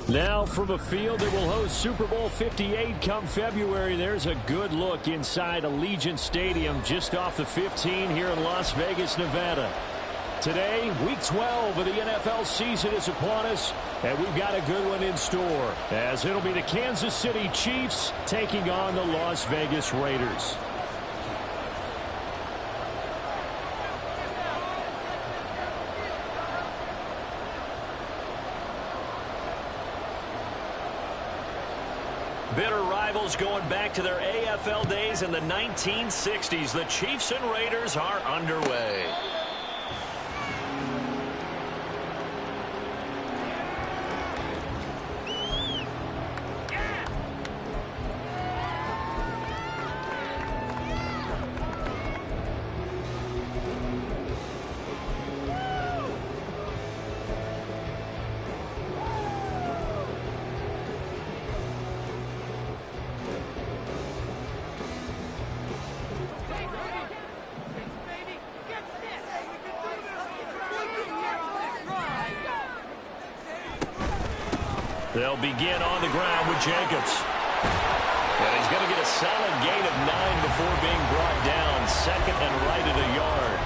Now from a field that will host Super Bowl 58 come February, there's a good look inside Allegiant Stadium just off the 15 here in Las Vegas, Nevada. Today, Week 12 of the NFL season is upon us, and we've got a good one in store, as it'll be the Kansas City Chiefs taking on the Las Vegas Raiders. Bitter rivals going back to their AFL days in the 1960s. The Chiefs and Raiders are underway. They'll begin on the ground with Jacobs. And he's going to get a solid gain of 9 before being brought down. Second and right at a yard.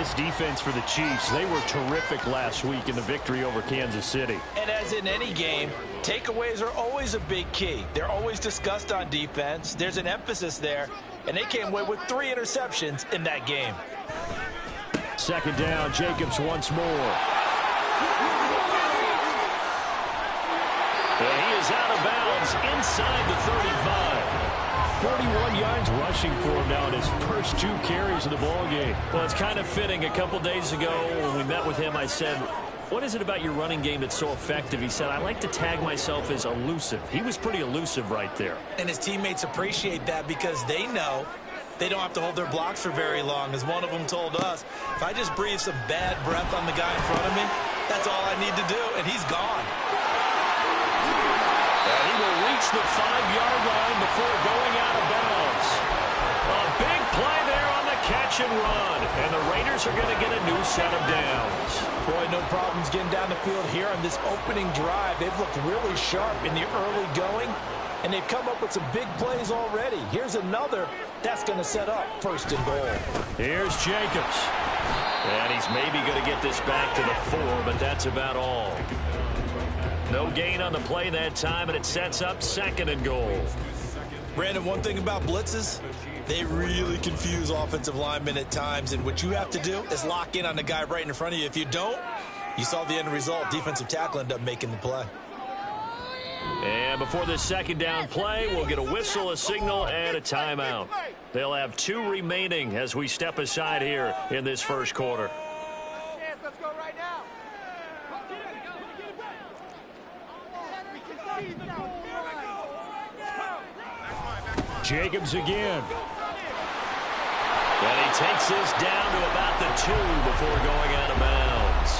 This defense for the Chiefs, they were terrific last week in the victory over Kansas City. And as in any game, takeaways are always a big key. They're always discussed on defense. There's an emphasis there. And they came away with 3 interceptions in that game. Second down, Jacobs once more. And he is out of bounds inside the 35. 41 yards rushing for him now in his first 2 carries of the ballgame. Well, it's kind of fitting. A couple days ago when we met with him, I said, what is it about your running game that's so effective? He said, I like to tag myself as elusive. He was pretty elusive right there. And his teammates appreciate that because they know they don't have to hold their blocks for very long. As one of them told us, if I just breathe some bad breath on the guy in front of me, that's all I need to do, and he's gone. He will reach the 5-yard line before going out of bounds. A big play there on the catch and run. And the Raiders are going to get a new set of downs. Boy, no problems getting down the field here on this opening drive. They've looked really sharp in the early going, and they've come up with some big plays already. Here's another that's going to set up first and goal. Here's Jacobs. And he's maybe going to get this back to the 4, but that's about all. No gain on the play that time, and it sets up second and goal. Brandon, one thing about blitzes, they really confuse offensive linemen at times, and what you have to do is lock in on the guy right in front of you. If you don't, you saw the end result. Defensive tackle ended up making the play. And before this second down play, we'll get a whistle, a signal, and a timeout. They'll have 2 remaining as we step aside here in this first quarter. Let's go right now. Jacobs again. And he takes this down to about the 2 before going out of bounds.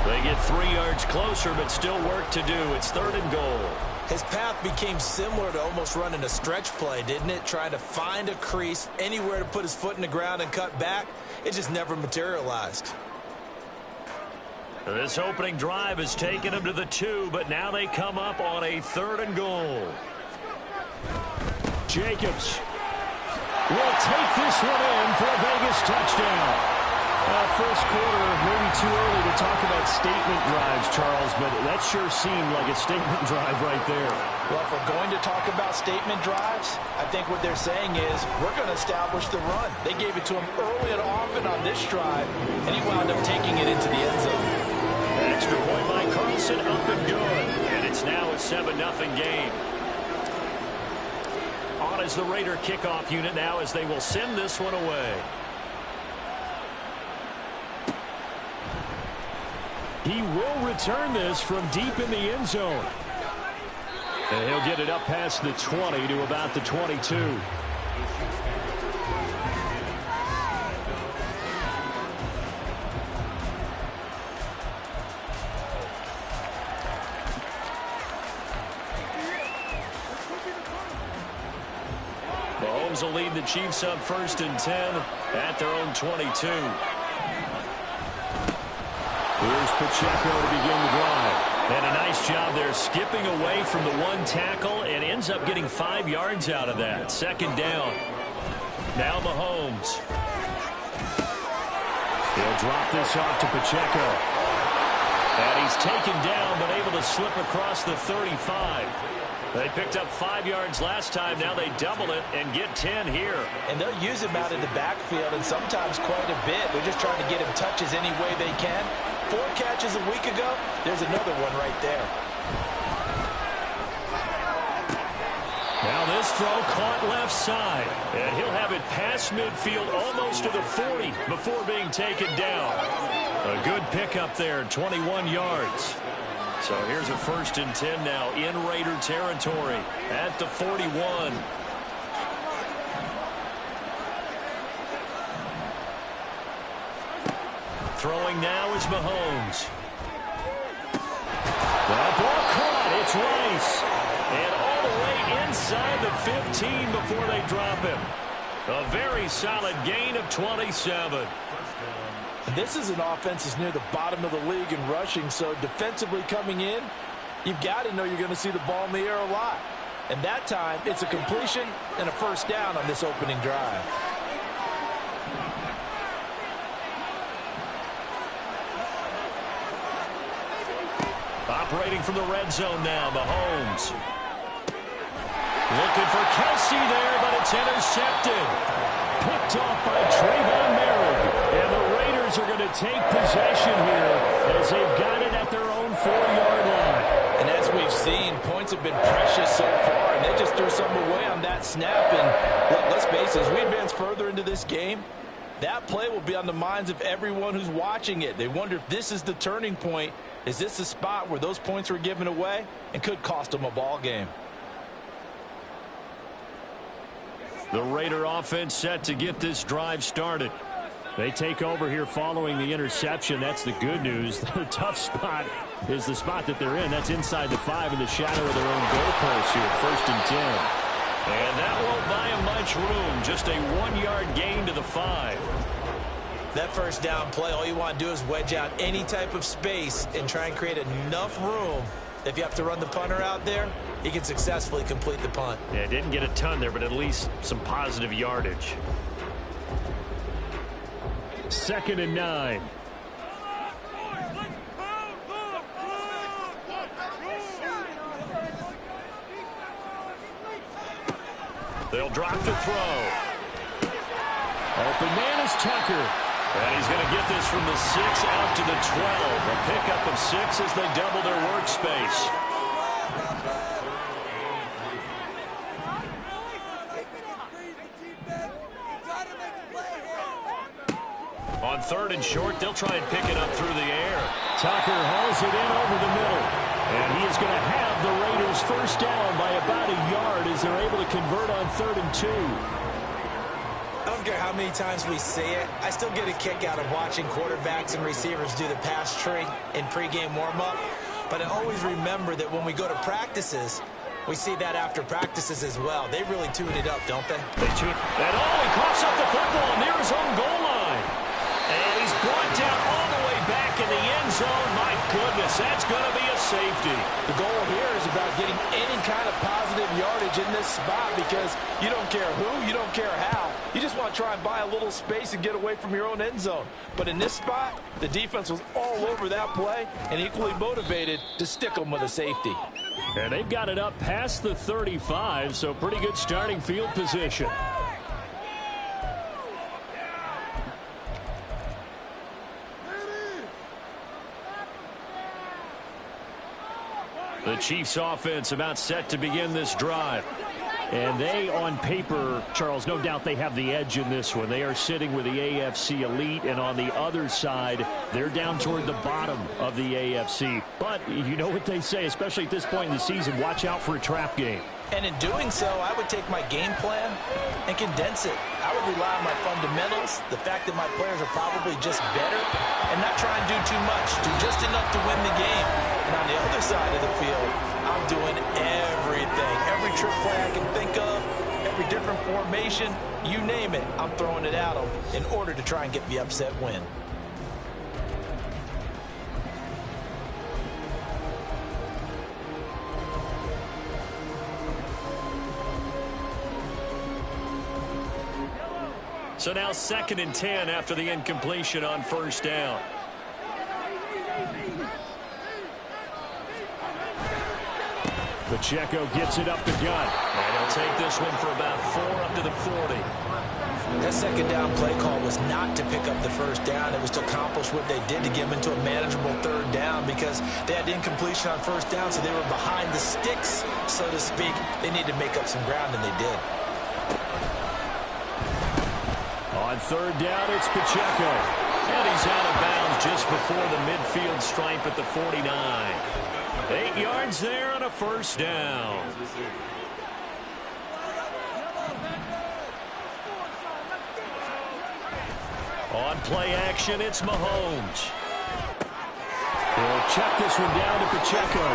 They get 3 yards closer, but still work to do. It's third and goal. His path became similar to almost running a stretch play, didn't it? Trying to find a crease, anywhere to put his foot in the ground and cut back. It just never materialized. This opening drive has taken him to the 2, but now they come up on a third and goal. Jacobs will take this one in for a Vegas touchdown. First quarter, maybe too early to talk about statement drives, Charles, but that sure seemed like a statement drive right there. Well, if we're going to talk about statement drives, I think what they're saying is we're going to establish the run. They gave it to him early and often on this drive, and he wound up taking it into the end zone. Extra point by Carlson, up and good. And it's now a 7-0 game. On as the Raider kickoff unit now as they will send this one away. He will return this from deep in the end zone. And he'll get it up past the 20 to about the 22. Mahomes will lead the Chiefs up first and 10 at their own 22. Here's Pacheco to begin the drive. And a nice job there skipping away from the one tackle and ends up getting 5 yards out of that. Second down. Now Mahomes. He'll drop this off to Pacheco. And he's taken down but able to slip across the 35. They picked up 5 yards last time. Now they double it and get 10 here. And they'll use him out in the backfield and sometimes quite a bit. They're just trying to get him touches any way they can. 4 catches a week ago. There's another one right there. Now this throw caught left side. And he'll have it past midfield almost to the 40 before being taken down. A good pickup there, 21 yards. So here's a 1st and 10 now in Raider territory at the 41. Throwing now is Mahomes. That ball caught. It's Rice. And all the way inside the 15 before they drop him. A very solid gain of 27. This is an offense that's near the bottom of the league in rushing, so defensively coming in, you've got to know you're going to see the ball in the air a lot. And that time, it's a completion and a 1st down on this opening drive. Operating from the red zone now, Mahomes. Looking for Kelsey there, but it's intercepted. Picked off by Trayvon Merrick. And the Raiders are going to take possession here as they've got it at their own 4-yard line. And as we've seen, points have been precious so far, and they just threw some away on that snap. And look, let's face it, as we advance further into this game, that play will be on the minds of everyone who's watching it. They wonder if this is the turning point. Is this the spot where those points were given away and could cost them a ball game? The Raider offense set to get this drive started. They take over here following the interception. That's the good news. The tough spot is the spot that they're in. That's inside the 5 in the shadow of their own goalpost here. 1st and 10. And that won't buy them much room. Just a 1-yard gain to the 5. That 1st down play, all you want to do is wedge out any type of space and try and create enough room. If you have to run the punter out there, he can successfully complete the punt. Yeah, didn't get a ton there, but at least some positive yardage. 2nd and 9. They'll drop the throw. Open man is Tucker. And he's going to get this from the 6 out to the 12. A pickup of 6 as they double their workspace. On 3rd and short, they'll try and pick it up through the air. Tucker hauls it in over the middle. And he is going to have the Raiders 1st down by about a yard as they're able to convert on 3rd and 2. I don't care how many times we see it. I still get a kick out of watching quarterbacks and receivers do the pass tree in pregame warm-up. But I always remember that when we go to practices, we see that after practices as well. They really tune it up, don't they? They tune it. And he coughs up the football near his own goal line. And he's brought down all the way back in the end zone. My goodness, that's going to be a safety. The goal here is about getting any kind of positive yardage in this spot because you don't care who, you don't care how. You just want to try and buy a little space and get away from your own end zone. But in this spot, the defense was all over that play and equally motivated to stick them with a safety. And they've got it up past the 35, so pretty good starting field position. The Chiefs offense about set to begin this drive. And they, on paper, Charles, no doubt they have the edge in this one. They are sitting with the AFC elite, and on the other side, they're down toward the bottom of the AFC. But you know what they say, especially at this point in the season, watch out for a trap game. And in doing so, I would take my game plan and condense it. I would rely on my fundamentals, the fact that my players are probably just better, and not try and do too much, do just enough to win the game. And on the other side of the field, I'm doing everything. Every trick play I can think of, every different formation, you name it, I'm throwing it at them in order to try and get the upset win. So now 2nd and 10 after the incompletion on first down. Pacheco gets it up the gut. And he'll take this one for about 4 up to the 40. That second down play call was not to pick up the first down. It was to accomplish what they did to get them into a manageable 3rd down because they had incompletion on first down, so they were behind the sticks, so to speak. They needed to make up some ground, and they did. On 3rd down, it's Pacheco. And he's out of bounds just before the midfield stripe at the 49. 8 yards there on a first down. On play action, it's Mahomes. He'll check this one down to Pacheco.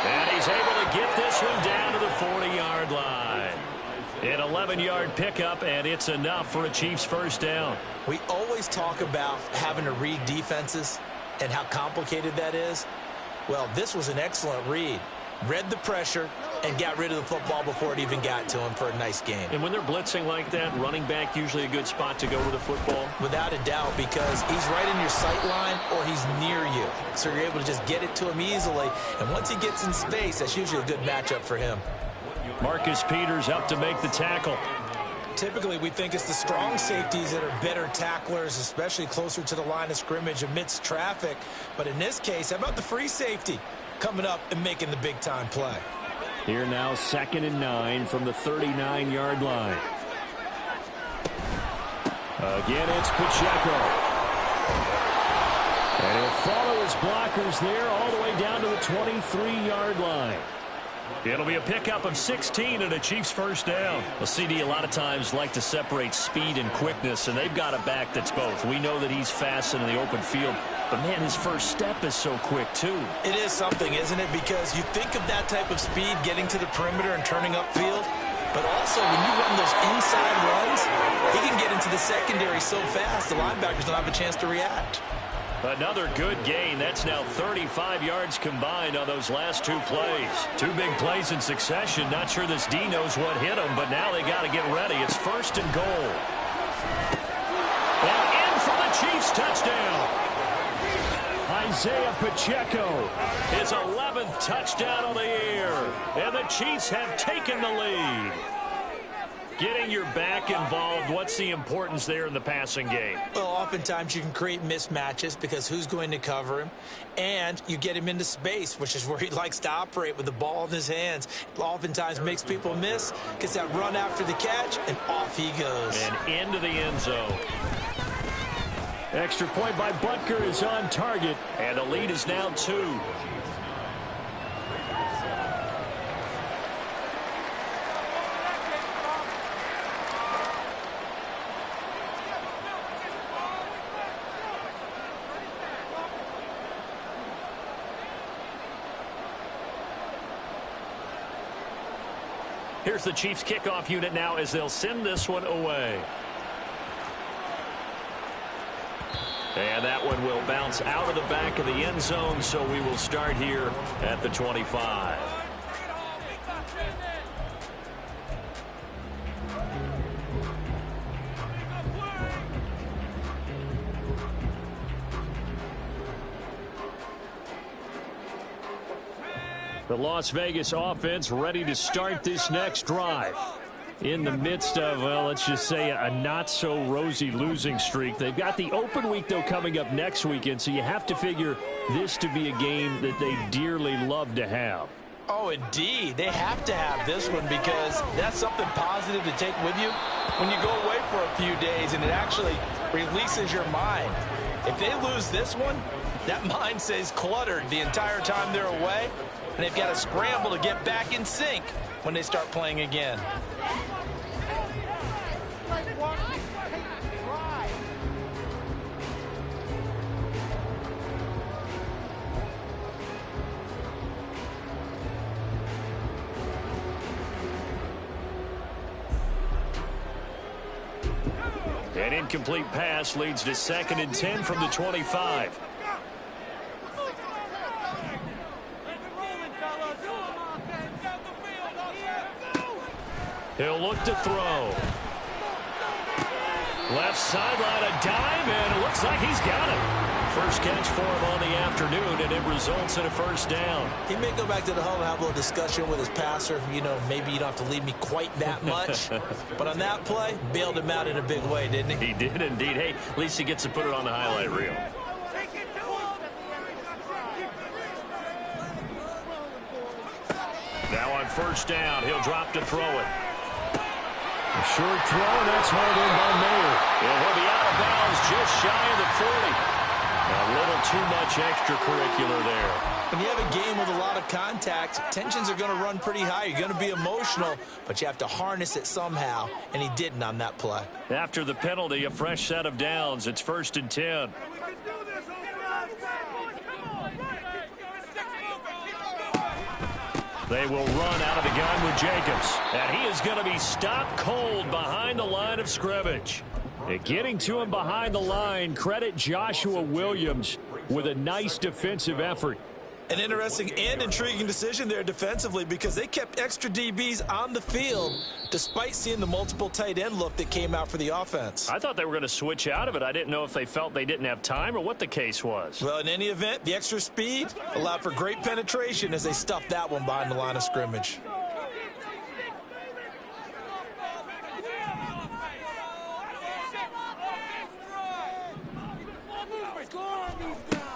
And he's able to get this one down to the 40-yard line. An 11-yard pickup, and it's enough for a Chiefs first down. We always talk about having to read defenses and how complicated that is. Well, this was an excellent read. Read the pressure and got rid of the football before it even got to him for a nice game. And when they're blitzing like that, running back usually a good spot to go with the football? Without a doubt, because he's right in your sight line or he's near you. So you're able to just get it to him easily. And once he gets in space, that's usually a good matchup for him. Marcus Peters up to make the tackle. Typically, we think it's the strong safeties that are better tacklers, especially closer to the line of scrimmage amidst traffic. But in this case, how about the free safety coming up and making the big-time play? Here now, 2nd and 9 from the 39-yard line. Again, it's Pacheco. And he'll follow his blockers there all the way down to the 23-yard line. It'll be a pickup of 16 and a Chiefs first down. Well, CD a lot of times like to separate speed and quickness, and they've got a back that's both. We know that he's fast in the open field, but, man, his first step is so quick, too. It is something, isn't it? Because you think of that type of speed getting to the perimeter and turning upfield, but also when you run those inside runs, he can get into the secondary so fast the linebackers don't have a chance to react. Another good gain. That's now 35 yards combined on those last 2 plays. 2 big plays in succession. Not sure this D knows what hit him, but now they got to get ready. It's 1st and goal. And in for the Chiefs touchdown. Isaiah Pacheco, his 11th touchdown of the year. And the Chiefs have taken the lead. Getting your back involved, what's the importance there in the passing game? Well, oftentimes you can create mismatches because who's going to cover him? And you get him into space, which is where he likes to operate with the ball in his hands. Oftentimes makes people miss, gets that run after the catch, and off he goes. And into the end zone. Extra point by Butker is on target, and the lead is now 2. Here's the Chiefs kickoff unit now as they'll send this one away. And that one will bounce out of the back of the end zone, so we will start here at the 25. The Las Vegas offense ready to start this next drive. In the midst of, well, let's just say a not-so-rosy losing streak. They've got the open week, though, coming up next weekend, so you have to figure this to be a game that they dearly love to have. Oh, indeed. They have to have this one because that's something positive to take with you when you go away for a few days, and it actually releases your mind. If they lose this one, that mind stays cluttered the entire time they're away, and they've got to scramble to get back in sync when they start playing again. An incomplete pass leads to 2nd and 10 from the 25. He'll look to throw. Left sideline, a dive, and it looks like he's got it. First catch for him on the afternoon, and it results in a first down. He may go back to the huddle and have a little discussion with his passer. You know, maybe you don't have to leave me quite that much. But on that play, bailed him out in a big way, didn't he? He did indeed. Hey, at least he gets to put it on the highlight reel. Now on first down, he'll drop to throw it. A short throw, and that's hauled in by Mayer. And he'll be out of bounds just shy of the 40. A little too much extracurricular there. When you have a game with a lot of contact, tensions are going to run pretty high. You're going to be emotional, but you have to harness it somehow, and he didn't on that play. After the penalty, a fresh set of downs. It's 1st and 10. They will run out of the gun with Jacobs. And he is going to be stopped cold behind the line of scrimmage. And getting to him behind the line, credit Joshua Williams with a nice defensive effort. An interesting and intriguing decision there defensively because they kept extra DBs on the field despite seeing the multiple tight end look that came out for the offense. I thought they were going to switch out of it. I didn't know if they felt they didn't have time or what the case was. Well, in any event, the extra speed allowed for great penetration as they stuffed that one behind the line of scrimmage.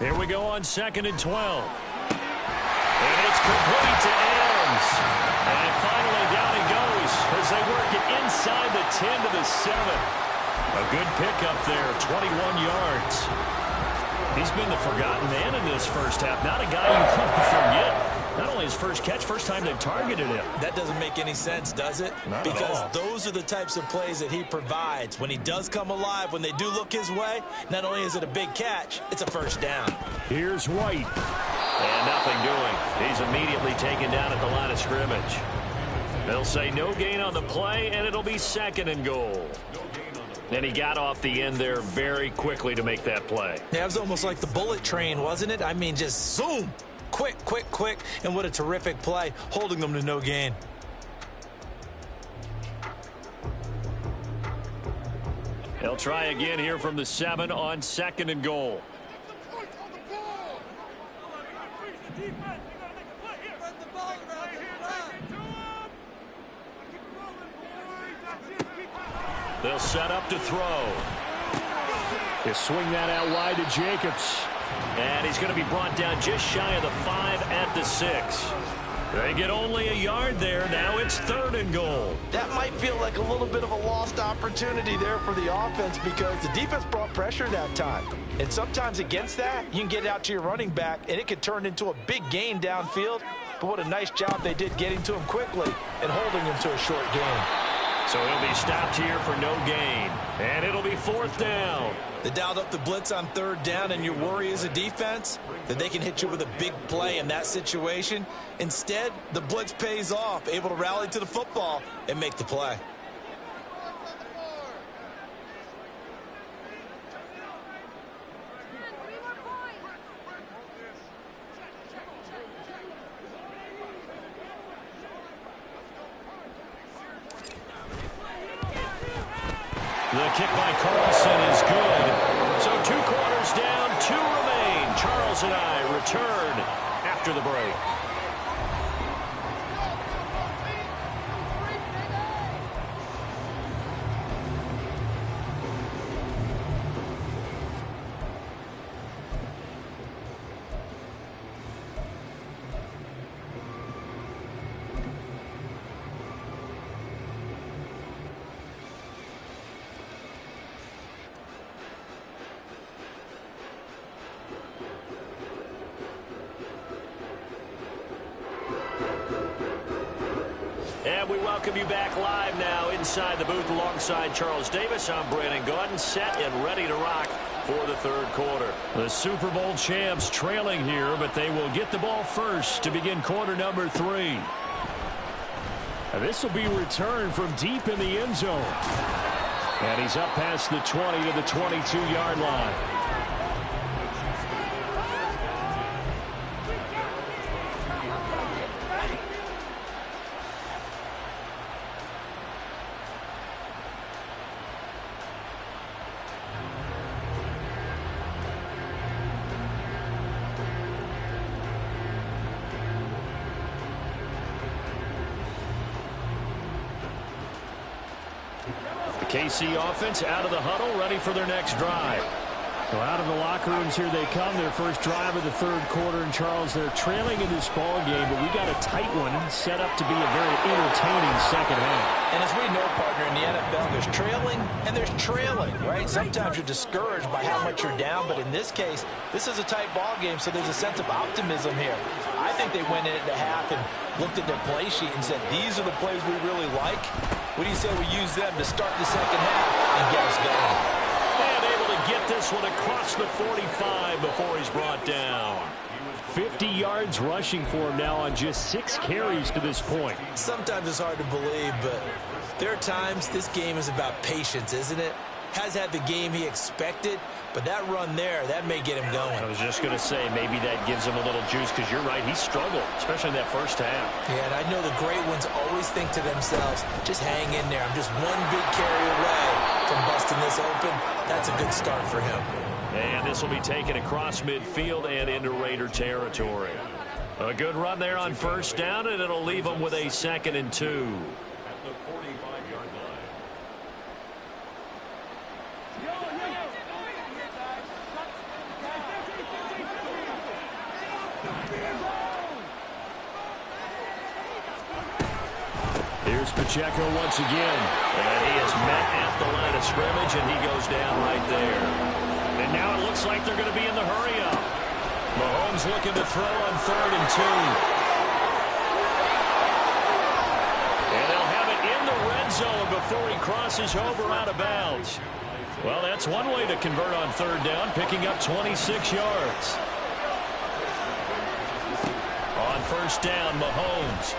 Here we go on 2nd and 12. And it's complete to Adams. And finally down he goes as they work it inside the 10 to the 7. A good pickup there, 21 yards. He's been the forgotten man in this first half. Not a guy you can forget. Not only his first catch, first time they've targeted him. That doesn't make any sense, does it? Not because at all. those are the types of plays that he provides. When he does come alive, when they do look his way, not only is it a big catch, it's a first down. Here's White. And nothing doing. He's immediately taken down at the line of scrimmage. They'll say no gain on the play, and it'll be 2nd and goal. And he got off the end there very quickly to make that play. Yeah, it was almost like the bullet train, wasn't it? I mean, just zoom. Quick, quick, quick. And what a terrific play, holding them to no gain. They'll try again here from the 7 on 2nd and goal. They'll set up to throw. He'll swing that out wide to Jacobs. And he's going to be brought down just shy of the 5 at the 6. They get only a yard there. Now it's 3rd and goal. That might feel like a little bit of a lost opportunity there for the offense because the defense brought pressure that time. And sometimes against that, you can get out to your running back, and it could turn into a big gain downfield. But what a nice job they did getting to him quickly and holding him to a short gain. So he'll be stopped here for no gain. And it'll be 4th down. They dialed up the blitz on 3rd down, and your worry as a defense that they can hit you with a big play in that situation. Instead, the blitz pays off, able to rally to the football and make the play. The kick by Carlson is good. So 2 quarters down, 2 remain. Charles and I return after the break. And we welcome you back live now inside the booth alongside Charles Davis. I'm Brandon Gaudin, set and ready to rock for the 3rd quarter. The Super Bowl champs trailing here, but they will get the ball first to begin quarter number 3. And this will be returned from deep in the end zone. And he's up past the 20 to the 22-yard line. KC offense out of the huddle, ready for their next drive. Well, out of the locker rooms here they come, their first drive of the third quarter. And Charles, they're trailing in this ball game, but we got a tight one set up to be a very entertaining second half. And as we know, partner, in the NFL, there's trailing and there's trailing, right? Sometimes you're discouraged by how much you're down, but in this case, this is a tight ball game, so there's a sense of optimism here. I think they went in at the half and looked at their play sheet and said, these are the plays we really like. What do you say we use them to start the second half and get us going? And able to get this one across the 45 before he's brought down. 50 yards rushing for him now on just 6 carries to this point. Sometimes it's hard to believe, but there are times this game is about patience, isn't it? Has had the game he expected, but that run there, that may get him going. I was just going to say, maybe that gives him a little juice, because you're right, he struggled, especially in that first half. Yeah, and I know the great ones always think to themselves, just hang in there. I'm just one big carry away from busting this open. That's a good start for him. And this will be taken across midfield and into Raider territory. A good run there on first down, and it'll leave them with a 2nd and 2. Here's Pacheco once again. And he is met at the line of scrimmage, and he goes down right there. And now it looks like they're going to be in the hurry-up. Mahomes looking to throw on 3rd and 2. And they'll have it in the red zone before he crosses over out of bounds. Well, that's one way to convert on 3rd down, picking up 26 yards. On first down, Mahomes.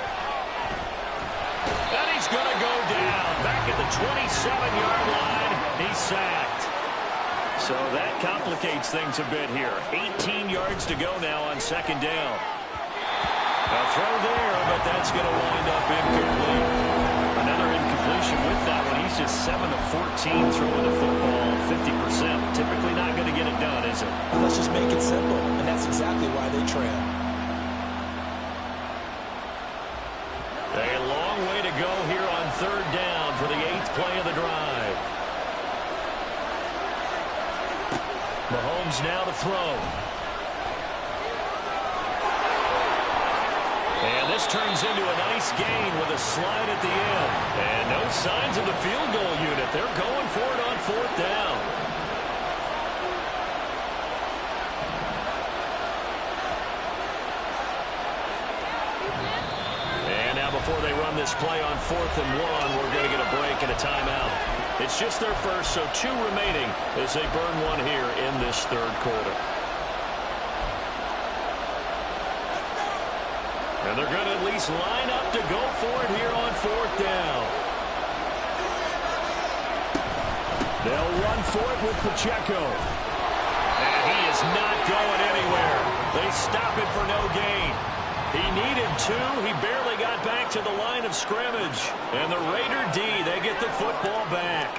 And he's going to go down. Back at the 27-yard line, he's sacked. So that complicates things a bit here. 18 yards to go now on 2nd down. A throw there, but that's going to wind up incomplete. Another incompletion with that one. He's just 7 of 14 throwing the football 50%. Typically not going to get it done, is it? Let's just make it simple, and that's exactly why they trail. A long way to go here on 3rd down for the 8th play of the drive. Mahomes now to throw. And this turns into a nice gain with a slide at the end. And no signs of the field goal unit. They're going for it on 4th down. And now before they run this play on 4th and 1, we're going to get a break and a timeout. It's just their first, so 2 remaining as they burn one here in this 3rd quarter. And they're going to at least line up to go for it here on 4th down. They'll run for it with Pacheco. And he is not going anywhere. They stop it for no gain. He needed 2. He barely got back to the line of scrimmage. And the Raider D, they get the football back.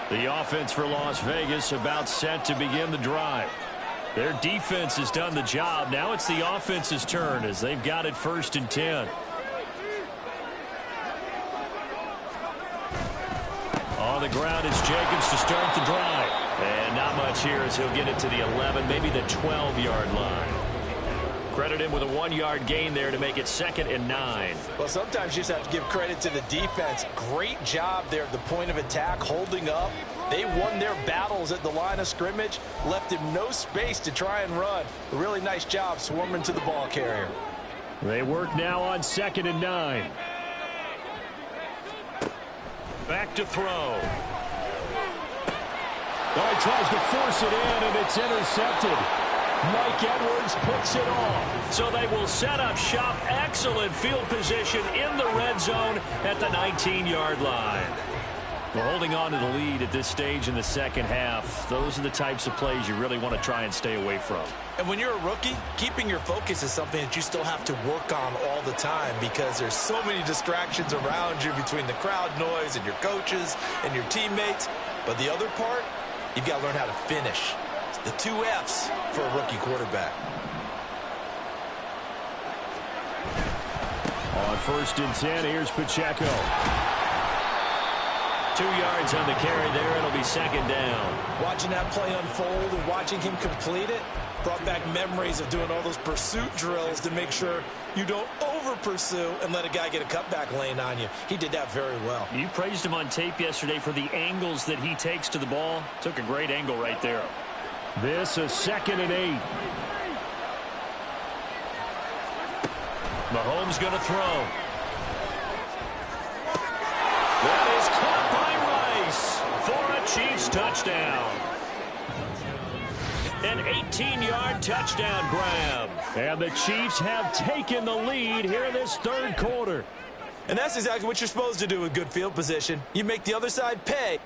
The offense for Las Vegas about set to begin the drive. Their defense has done the job. Now it's the offense's turn as they've got it 1st and 10. On the ground, it's Jacobs to start the drive. And not much here as he'll get it to the 11, maybe the 12-yard line. Credit him with a 1-yard gain there to make it 2nd and 9. Well, sometimes you just have to give credit to the defense. Great job there at the point of attack, holding up. They won their battles at the line of scrimmage, left him no space to try and run. A really nice job swarming to the ball carrier. They work now on 2nd and 9. Back to throw. Oh, he tries to force it in, and it's intercepted. Mike Edwards picks it off. So they will set up shop. Excellent field position in the red zone at the 19-yard line. We're holding on to the lead at this stage in the second half. Those are the types of plays you really want to try and stay away from. And when you're a rookie, keeping your focus is something that you still have to work on all the time because there's so many distractions around you between the crowd noise and your coaches and your teammates. But the other part, you've got to learn how to finish. It's the 2 F's for a rookie quarterback. On 1st and 10, here's Pacheco. 2 yards on the carry there. It'll be second down. Watching that play unfold and watching him complete it brought back memories of doing all those pursuit drills to make sure you don't over-pursue and let a guy get a cutback lane on you. He did that very well. You praised him on tape yesterday for the angles that he takes to the ball. Took a great angle right there. This is 2nd and 8. Mahomes going to throw. That is caught by Rice for a Chiefs touchdown. An 18-yard touchdown grab. And the Chiefs have taken the lead here in this third quarter. And that's exactly what you're supposed to do with good field position. You make the other side pay.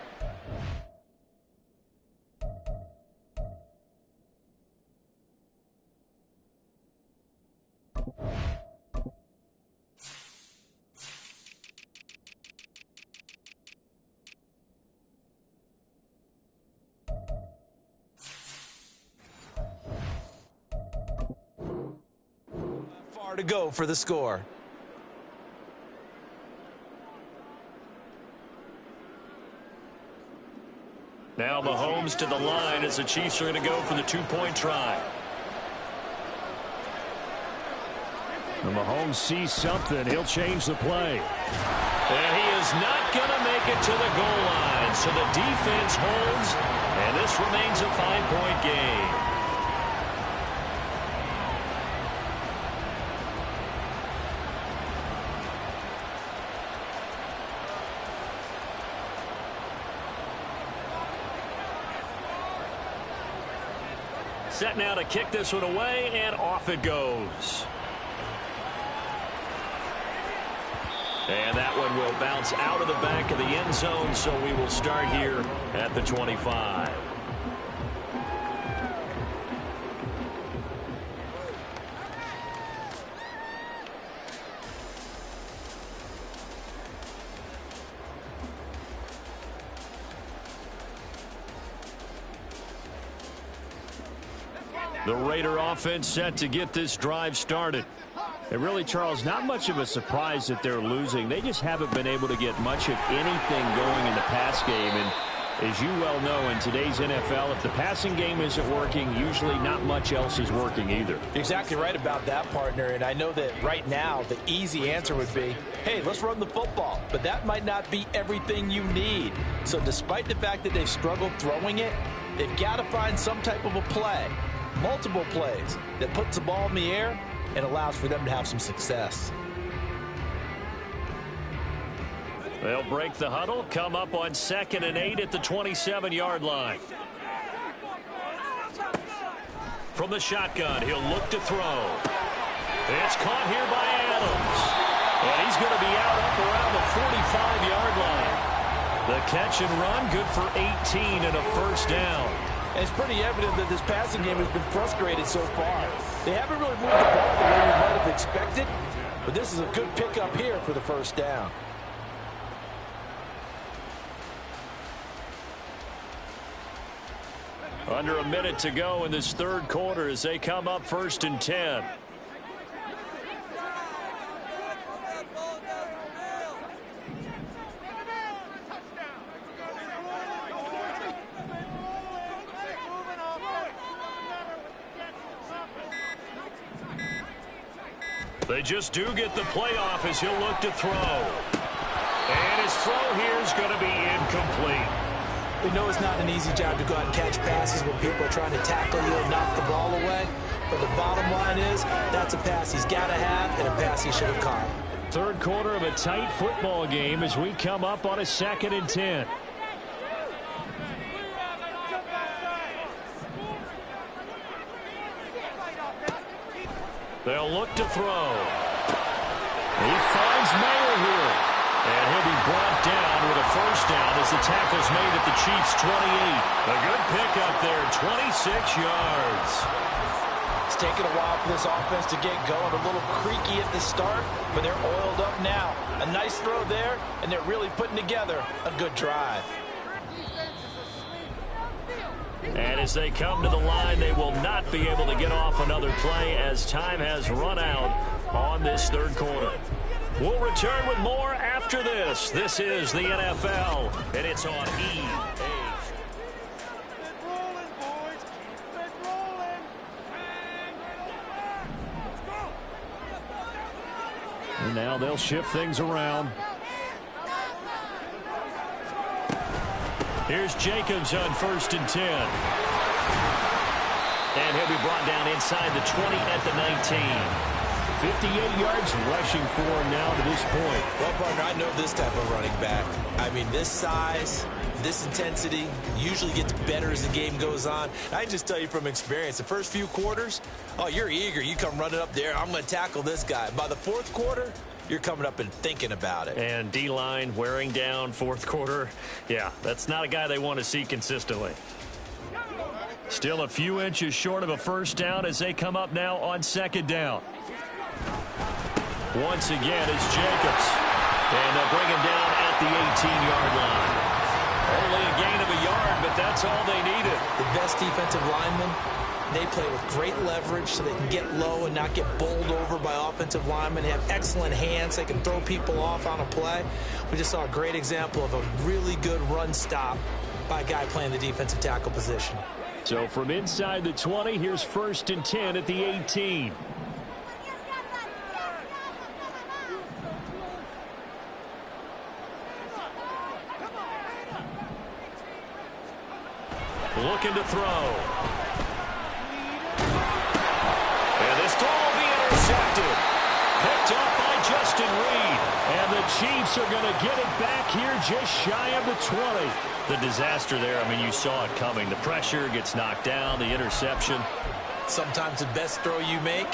To go for the score. Now Mahomes to the line as the Chiefs are going to go for the 2-point try. And Mahomes sees something. He'll change the play. And he is not going to make it to the goal line. So the defense holds, and this remains a 5-point game. Set now to kick this one away, and off it goes. And that one will bounce out of the back of the end zone, so we will start here at the 25. The Raider offense set to get this drive started. And really, Charles, not much of a surprise that they're losing. They just haven't been able to get much of anything going in the pass game. And as you well know, in today's NFL, if the passing game isn't working, usually not much else is working either. You're exactly right about that, partner. And I know that right now the easy answer would be, hey, let's run the football. But that might not be everything you need. So despite the fact that they've struggled throwing it, they've got to find some type of a play. Multiple plays that puts the ball in the air and allows for them to have some success. They'll break the huddle, come up on 2nd and 8 at the 27-yard line. From the shotgun, he'll look to throw. It's caught here by Adams. And he's going to be out up around the 45-yard line. The catch and run, good for 18 and a first down. And it's pretty evident that this passing game has been frustrated so far. They haven't really moved the ball the way we might have expected, but this is a good pickup here for the first down. Under a minute to go in this third quarter as they come up 1st and 10. They just do get the playoff as he'll look to throw. And his throw here is going to be incomplete. We know it's not an easy job to go out and catch passes when people are trying to tackle you and knock the ball away. But the bottom line is that's a pass he's got to have and a pass he should have caught. Third quarter of a tight football game as we come up on a 2nd and 10. They'll look to throw. He finds Mayer here. And he'll be brought down with a first down as the tackle's made at the Chiefs' 28. A good pickup there, 26 yards. It's taken a while for this offense to get going. A little creaky at the start, but they're oiled up now. A nice throw there, and they're really putting together a good drive. And as they come to the line, they will not be able to get off another play as time has run out on this third quarter. We'll return with more after this. This is the NFL, and it's on EA. And now they'll shift things around. Here's Jacobs on 1st and 10. And he'll be brought down inside the 20 at the 19. 58 yards rushing for him now to this point. Well, partner, I know this type of running back. I mean, this size, this intensity usually gets better as the game goes on. I can just tell you from experience, the first few quarters, oh, you're eager. You come running up there. I'm going to tackle this guy. By the fourth quarter, you're coming up and thinking about it. And D-line wearing down fourth quarter. Yeah, that's not a guy they want to see consistently. Still a few inches short of a first down as they come up now on 2nd down. Once again, it's Jacobs. And they'll bring him down at the 18-yard line. Only a gain of a yard, but that's all they needed. The best defensive linemen, they play with great leverage so they can get low and not get bowled over by offensive linemen. They have excellent hands. They can throw people off on a play. We just saw a great example of a really good run stop by a guy playing the defensive tackle position. So from inside the 20, here's 1st and 10 at the 18. Looking to throw. And this throw will be intercepted. Picked up by Justin Reed. And the Chiefs are going to get it back here just shy of the 20. The disaster there, I mean, you saw it coming. The pressure gets knocked down, the interception. Sometimes the best throw you make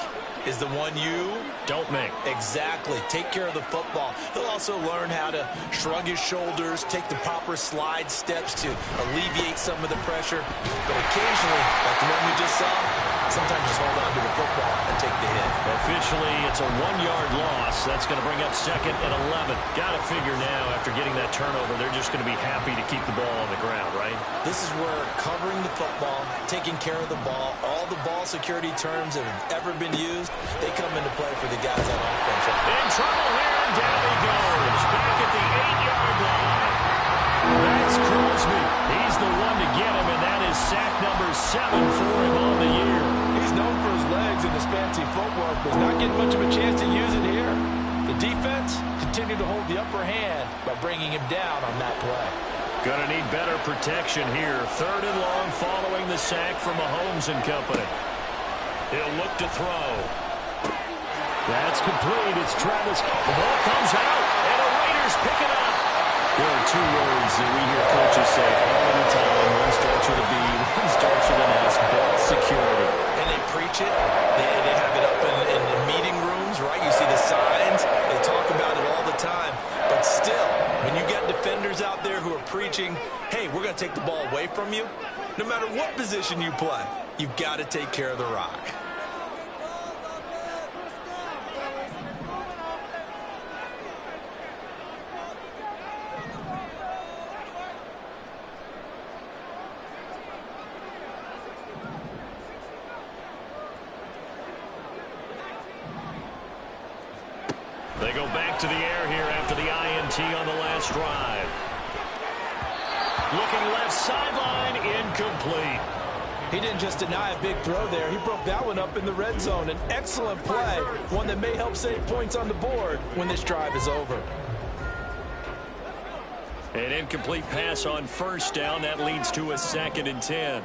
is the one you don't make. Exactly. Take care of the football. He'll also learn how to shrug his shoulders, take the proper slide steps to alleviate some of the pressure. But occasionally, like the one we just saw, sometimes just hold on to the football and take the hit. Officially, it's a 1-yard loss. That's going to bring up 2nd and 11. Got to figure now, after getting that turnover, they're just going to be happy to keep the ball on the ground, right? This is where covering the football, taking care of the ball, all the ball security terms that have ever been used, they come into play for the guys on offense. In trouble here, and down he goes. Back at the 8-yard line. That's Crosby. He's the one to get him, and that is sack number 7 for him on the year. He's known for his legs and his fancy footwork, but he's not getting much of a chance to use it here. The defense continued to hold the upper hand by bringing him down on that play. Going to need better protection here. 3rd and long following the sack from Mahomes and company. He'll look to throw. That's complete. It's Travis. The ball comes out, and the Raiders pick it up. There are 2 words that we hear coaches say all the time. One starts with a B, one starts with an S. Ball security. And they preach it. They have it up in the meeting rooms, right? You see the signs. They talk about it all the time. But still, when you got defenders out there who are preaching, hey, we're going to take the ball away from you, no matter what position you play, you've got to take care of the rock. They go back to the air here after the INT on the last drive. Looking left sideline, incomplete. He didn't just deny a big throw there. He broke that one up in the red zone. An excellent play, one that may help save points on the board when this drive is over. An incomplete pass on 1st down. That leads to a 2nd and 10.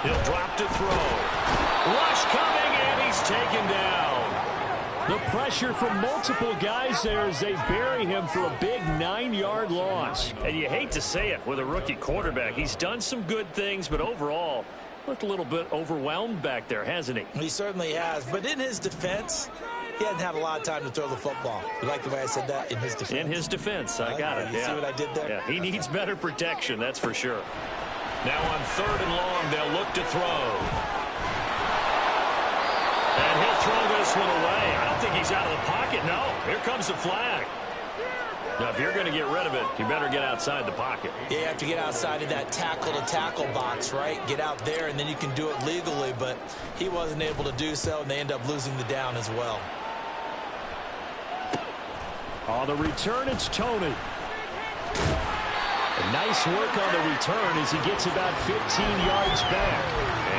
He'll drop to throw. Rush coming, and he's taken down. The pressure from multiple guys there as they bury him for a big 9-yard loss. And you hate to say it with a rookie quarterback. He's done some good things, but overall, looked a little bit overwhelmed back there, hasn't he? He certainly has. But in his defense, he hadn't had a lot of time to throw the football. You like the way I said that? In his defense. In his defense. I got it. You see what I did there? Yeah, he needs better protection, that's for sure. Now on 3rd and long, they'll look to throw. And he'll throw this one away. I don't think he's out of the pocket. No, here comes the flag. Now, if you're going to get rid of it, you better get outside the pocket. Yeah, you have to get outside of that tackle-to-tackle box, right? Get out there, and then you can do it legally, but he wasn't able to do so, and they end up losing the down as well. On the return, it's Tony. Nice work on the return as he gets about 15 yards back.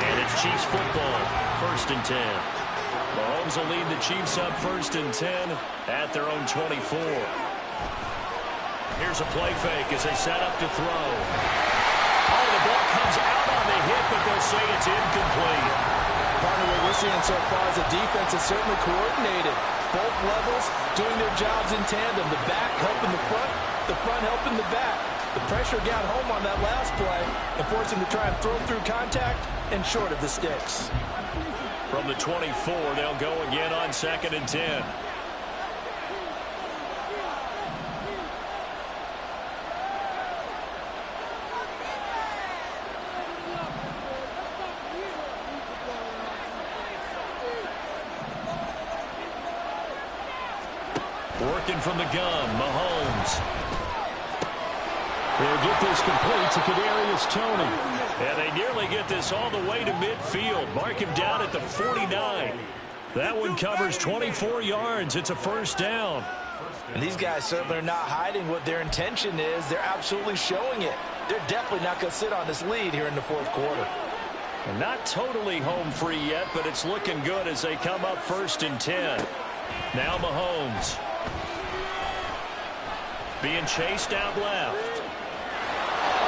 And it's Chiefs football, 1st and 10. Mahomes will lead the Chiefs up 1st and 10 at their own 24. Here's a play fake as they set up to throw. Oh, the ball comes out on the hit, but they'll say it's incomplete. Partner, what we're seeing so far is the defense is certainly coordinated. Both levels doing their jobs in tandem. The back helping the front helping the back. The pressure got home on that last play and forced him to try and throw through contact and short of the sticks. From the 24, they'll go again on 2nd and 10. Working from the gun, Mahomes. They'll get this complete to Kadarius Toney. And they nearly get this all the way to midfield. Mark him down at the 49. That one covers 24 yards. It's a 1st down. And these guys certainly are not hiding what their intention is. They're absolutely showing it. They're definitely not going to sit on this lead here in the 4th quarter. And not totally home free yet, but it's looking good as they come up 1st and 10. Now Mahomes. Being chased out left.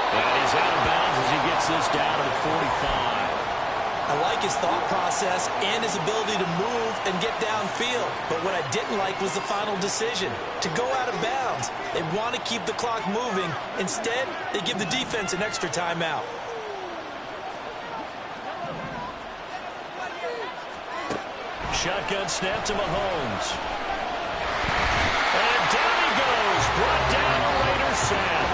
And he's out of bounds as he gets this down to the 45. I like his thought process and his ability to move and get downfield. But what I didn't like was the final decision, to go out of bounds. They want to keep the clock moving. Instead, they give the defense an extra timeout. Shotgun snap to Mahomes. And down he goes. Brought down a Raider sack.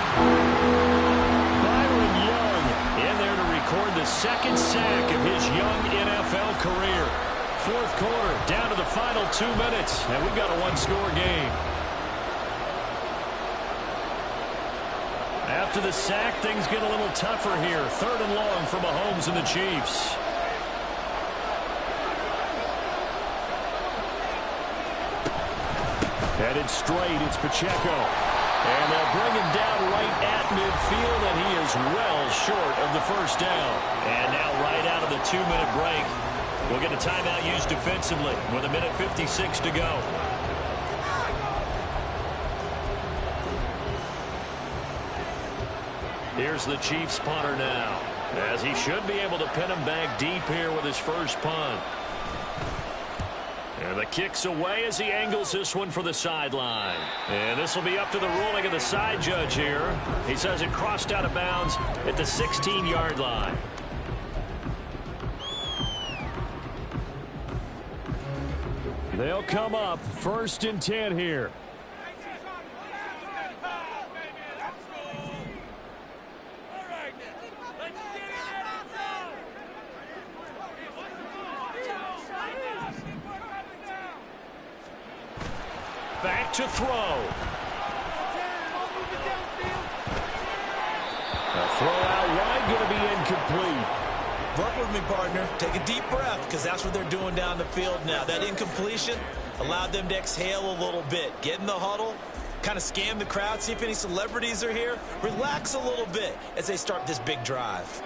Byron Young in there to record the 2nd sack of his young NFL career. 4th quarter, down to the final 2 minutes, and we've got a 1-score game. After the sack, things get a little tougher here. 3rd and long for Mahomes and the Chiefs. Headed straight, it's Pacheco. And they'll bring him down right at midfield, and he is well short of the 1st down. And now right out of the 2-minute break, we'll get a timeout used defensively with 1:56 to go. Here's the Chiefs punter now, as he should be able to pin him back deep here with his first punt. And the kick's away as he angles this one for the sideline. And this will be up to the ruling of the side judge here. He says it crossed out of bounds at the 16-yard line. They'll come up 1st and 10 here. Back to throw. A throw out wide, going to be incomplete. Work with me, partner. Take a deep breath, because that's what they're doing down the field now. That incompletion allowed them to exhale a little bit. Get in the huddle, kind of scan the crowd, see if any celebrities are here. Relax a little bit as they start this big drive.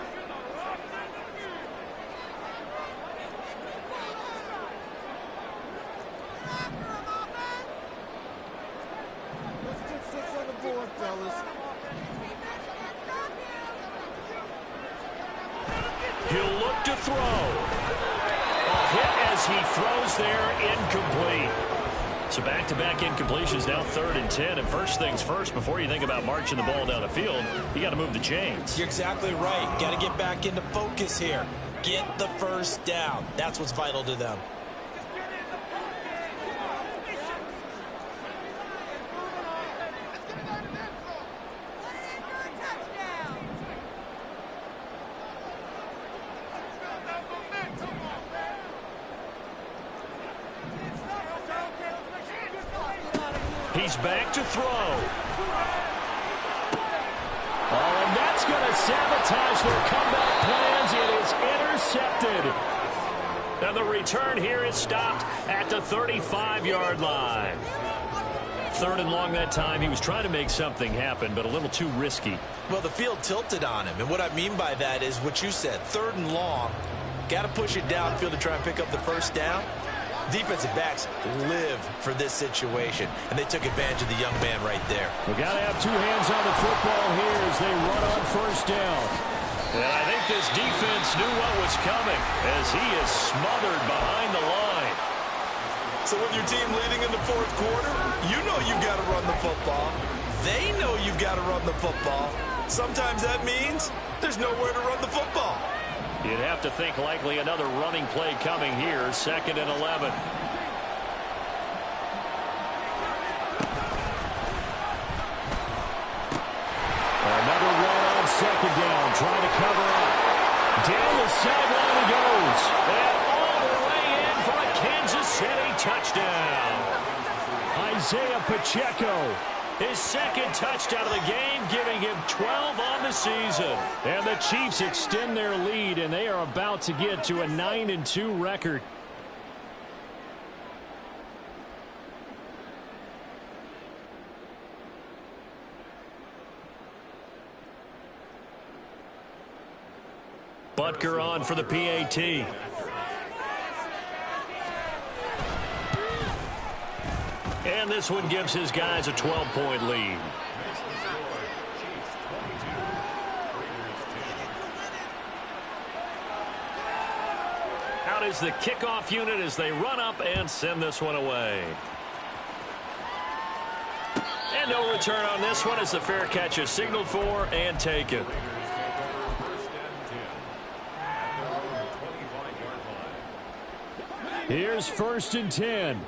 He'll look to throw. A hit as he throws there, incomplete. So back-to-back incompletions, now 3rd and 10. And first things first, before you think about marching the ball down the field, you got to move the chains. You're exactly right. Got to get back into focus here. Get the 1st down. That's what's vital to them. He's back to throw. Oh, and that's going to sabotage their comeback plans. It is intercepted. And the return here is stopped at the 35-yard line. 3rd and long that time. He was trying to make something happen, but a little too risky. Well, the field tilted on him, and what I mean by that is what you said. 3rd and long. Got to push it downfield to try and pick up the first down. Defensive backs live for this situation, and they took advantage of the young man right there. We got to have 2 hands on the football here as they run on first down. And I think this defense knew what was coming as he is smothered behind the line. So with your team leading in the 4th quarter, you know you've got to run the football. They know you've got to run the football. Sometimes that means there's nowhere to run the football. You'd have to think likely another running play coming here, 2nd and 11. Another run on 2nd down, trying to cover up. Down the sideline he goes. And all the way in for a Kansas City touchdown. Isaiah Pacheco, his 2nd touchdown of the game, giving him 12 on the season. And the Chiefs extend their lead, and they are about to get to a 9-2 record. Butker on for the PAT. And this one gives his guys a 12-point lead. Out is the kickoff unit as they run up and send this one away. And no return on this one as the fair catch is signaled for and taken. Here's 1st and 10.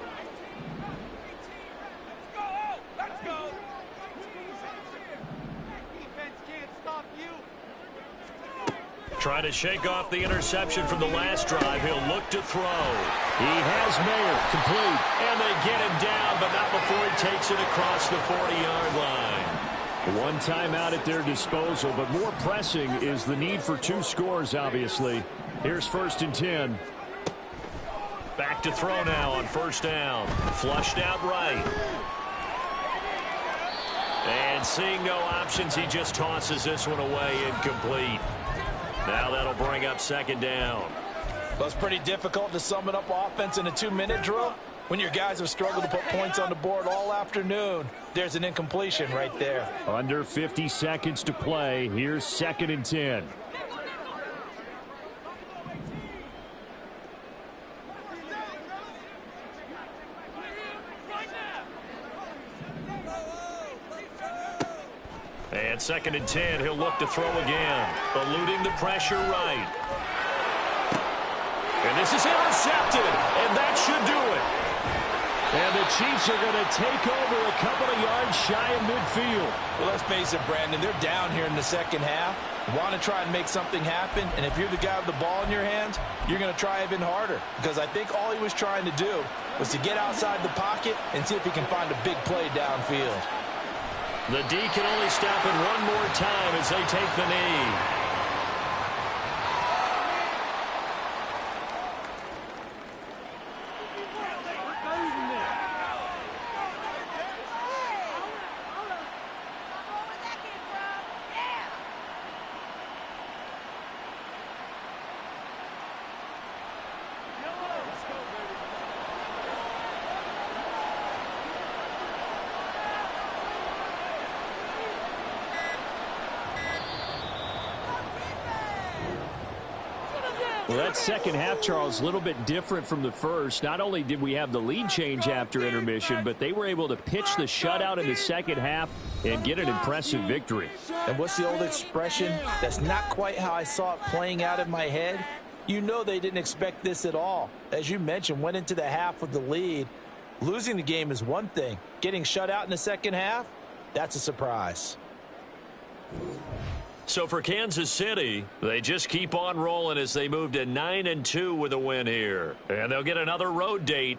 Trying to shake off the interception from the last drive. He'll look to throw. He has Mayer complete. And they get him down, but not before he takes it across the 40-yard line. One timeout at their disposal, but more pressing is the need for 2 scores, obviously. Here's 1st and 10. Back to throw now on 1st down. Flushed out right. And seeing no options, he just tosses this one away incomplete. Now that'll bring up 2nd down. Well, it's pretty difficult to sum it up offense in a 2-minute drill when your guys have struggled to put points on the board all afternoon. There's an incompletion right there. Under 50 seconds to play. Here's 2nd and 10. And 2nd and 10, he'll look to throw again. Eluding the pressure right. And this is intercepted, and that should do it. And the Chiefs are going to take over a couple of yards shy of midfield. Well, let's face it, Brandon, they're down here in the 2nd half. Want to try and make something happen, and if you're the guy with the ball in your hands, you're going to try even harder. Because I think all he was trying to do was to get outside the pocket and see if he can find a big play downfield. The D can only stop it one more time as they take the knee. Well, that 2nd half, Charles, a little bit different from the first. Not only did we have the lead change after intermission, but they were able to pitch the shutout in the 2nd half and get an impressive victory. And what's the old expression? That's not quite how I saw it playing out in my head. You know they didn't expect this at all. As you mentioned, went into the half with the lead. Losing the game is one thing. Getting shut out in the 2nd half, that's a surprise. So for Kansas City, they just keep on rolling as they move to 9-2 with a win here. And they'll get another road date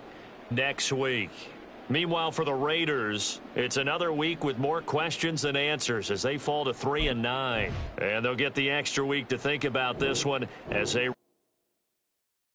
next week. Meanwhile, for the Raiders, it's another week with more questions than answers as they fall to 3-9. And they'll get the extra week to think about this one as they